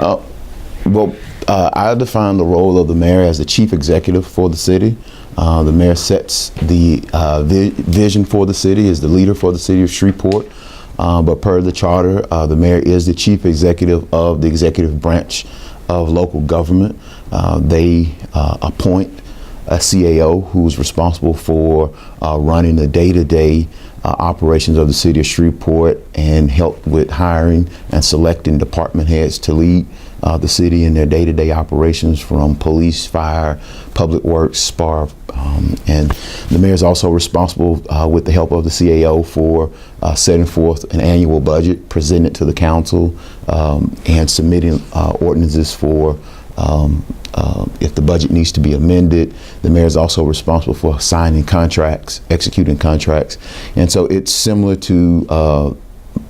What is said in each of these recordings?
I define the role of the mayor as the chief executive for the city. The mayor sets the vision for the city, is the leader for the city of Shreveport. But per the charter, the mayor is the chief executive of the executive branch of local government. They appoint a CAO who's responsible for running the day-to-day operations of the city of Shreveport and help with hiring and selecting department heads to lead the city in their day-to-day operations, from police, fire, public works, SPAR, and the mayor is also responsible with the help of the CAO for setting forth an annual budget, presenting it to the council, and submitting ordinances for if the budget needs to be amended. The mayor is also responsible for signing contracts, executing contracts, and so it's similar to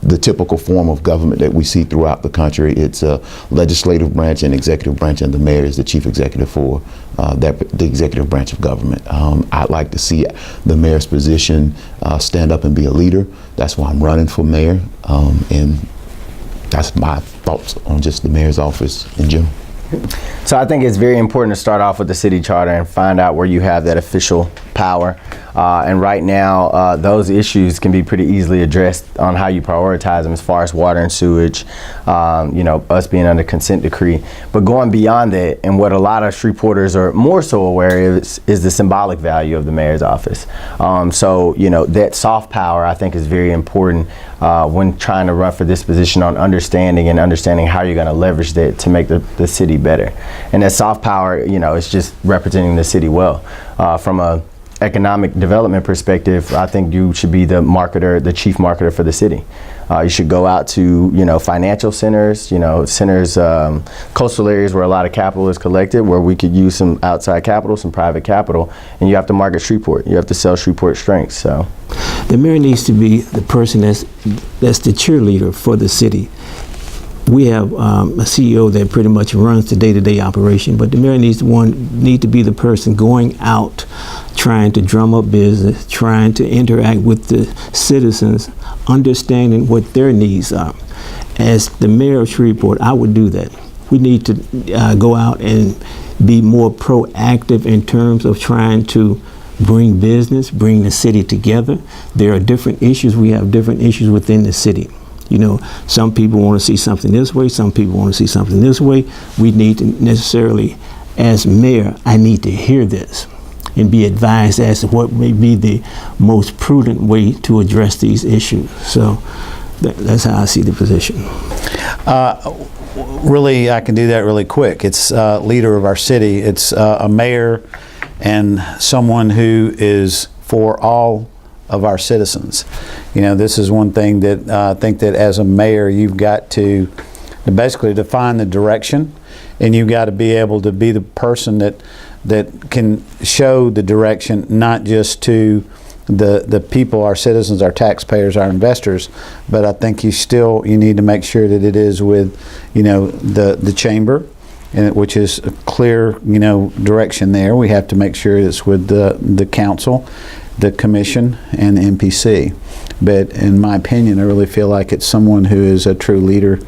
the typical form of government that we see throughout the country. It's a legislative branch and executive branch, and the mayor is the chief executive for the executive branch of government. I'd like to see the mayor's position stand up and be a leader. That's why I'm running for mayor, and that's my thoughts on just the mayor's office in general. So I think it's very important to start off with the city charter and find out where you have that official power. And right now, those issues can be pretty easily addressed on how you prioritize them, as far as water and sewage, us being under consent decree. But going beyond that, and what a lot of Shreveporters are more so aware of is the symbolic value of the mayor's office. That soft power, I think, is very important when trying to run for this position, on understanding how you're going to leverage that to make the city better. And that soft power, it's just representing the city well. From a economic development perspective, I think you should be the chief marketer for the city. You should go out to, financial centers, coastal areas where a lot of capital is collected, where we could use some outside capital, some private capital, and you have to market Shreveport. You have to sell Shreveport strengths. So the mayor needs to be the person that's the cheerleader for the city. We have a CEO that pretty much runs the day-to-day operation, but the mayor needs to be the person going out, trying to drum up business, trying to interact with the citizens, understanding what their needs are. As the mayor of Shreveport, I would do that. We need to go out and be more proactive in terms of trying to bring business, bring the city together. There are different issues. We have different issues within the city. Some people want to see something this way, some people want to see something this way. We need to necessarily, as mayor, I need to hear this and be advised as to what may be the most prudent way to address these issues. So that's how I see the position. Really, I can do that really quick. It's leader of our city. It's a mayor and someone who is for all of our citizens. This is one thing that I think that as a mayor, you've got to basically define the direction, and you've got to be able to be the person that can show the direction, not just to the people, our citizens, our taxpayers, our investors, but I think you need to make sure that it is with the chamber, and which is a clear direction there. We have to make sure it's with the council, the commission, and the MPC. But in my opinion, I really feel like it's someone who is a true leader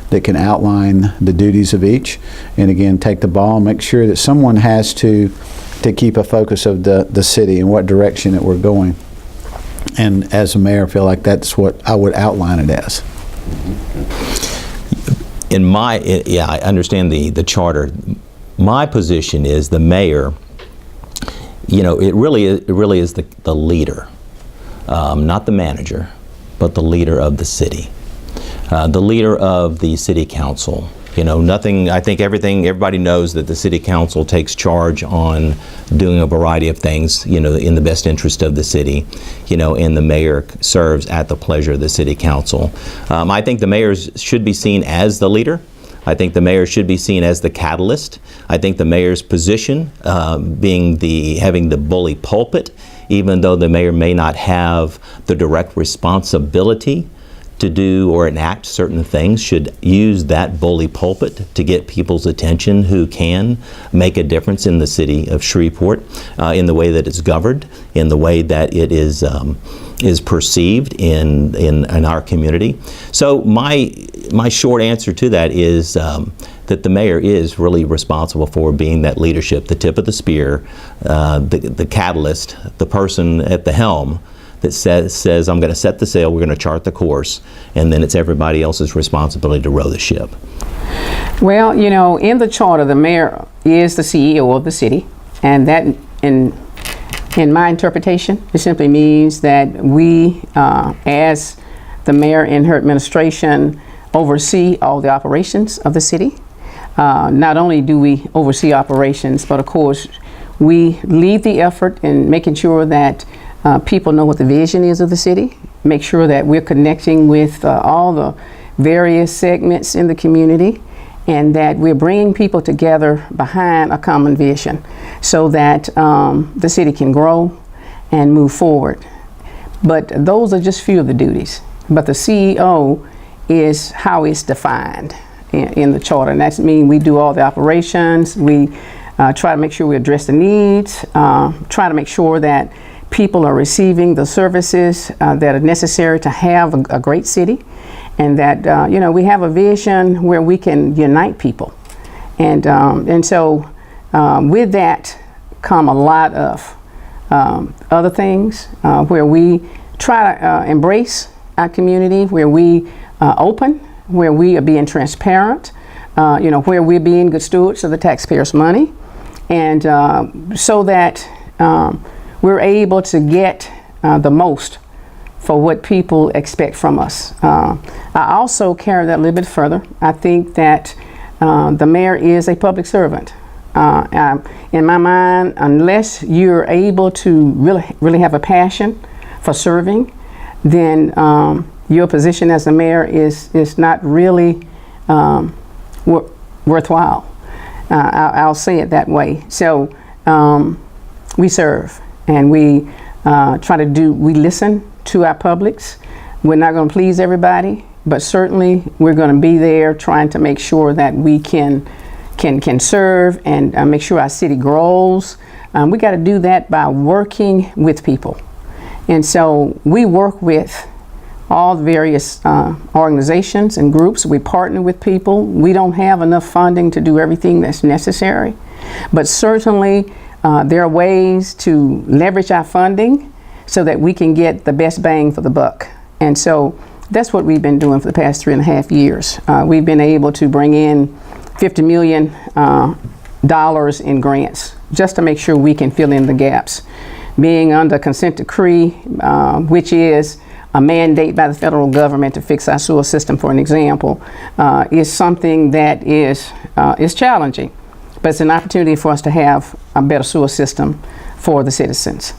that can outline the duties of each, and again take the ball and make sure that someone has to keep a focus of the city and what direction that we're going. And as a mayor, I feel like that's what I would outline it as. I understand the charter. My position is the mayor, it really is the leader, not the manager, but the leader of the city, the leader of the city council. I think everybody knows that the city council takes charge on doing a variety of things, in the best interest of the city, and the mayor serves at the pleasure of the city council. I think the mayor should be seen as the leader. I think the mayor should be seen as the catalyst. I think the mayor's position, having the bully pulpit, even though the mayor may not have the direct responsibility to do or enact certain things, should use that bully pulpit to get people's attention who can make a difference in the city of Shreveport, in the way that it's governed, in the way that it is perceived in our community. So my short answer to that is that the mayor is really responsible for being that leadership, the tip of the spear, the catalyst, the person at the helm that says I'm going to set the sail, we're going to chart the course, and then it's everybody else's responsibility to row the ship. Well, you know, in the charter, the mayor is the CEO of the city, and that, in my interpretation, it simply means that we, as the mayor and her administration, oversee all the operations of the city. Not only do we oversee operations, but of course, we lead the effort in making sure that people know what the vision is of the city, make sure that we're connecting with all the various segments in the community, and that we're bringing people together behind a common vision so that the city can grow and move forward. But those are just few of the duties. But the CEO is how it's defined in the charter, and that means we do all the operations, we try to make sure we address the needs, try to make sure that people are receiving the services that are necessary to have a great city, and that you know, we have a vision where we can unite people, and so with that come a lot of other things where we try to embrace our community, where we open, where we are being transparent, you know, where we're being good stewards of the taxpayers' money, and so that we're able to get the most for what people expect from us. I also carry that a little bit further. I think that the mayor is a public servant. In my mind, unless you're able to really have a passion for serving, then your position as a mayor is not really worthwhile. I'll say it that way. So we serve, and we we listen to our publics. We're not going to please everybody, but certainly we're going to be there trying to make sure that we can serve and make sure our city grows. We got to do that by working with people. And so we work with all the various organizations and groups. We partner with people. We don't have enough funding to do everything that's necessary, but certainly there are ways to leverage our funding so that we can get the best bang for the buck. And so that's what we've been doing for the past 3.5 years. We've been able to bring in $50 million in grants just to make sure we can fill in the gaps. Being under consent decree, which is a mandate by the federal government to fix our sewer system, for an example, is something that is challenging, but it's an opportunity for us to have a better sewer system for the citizens.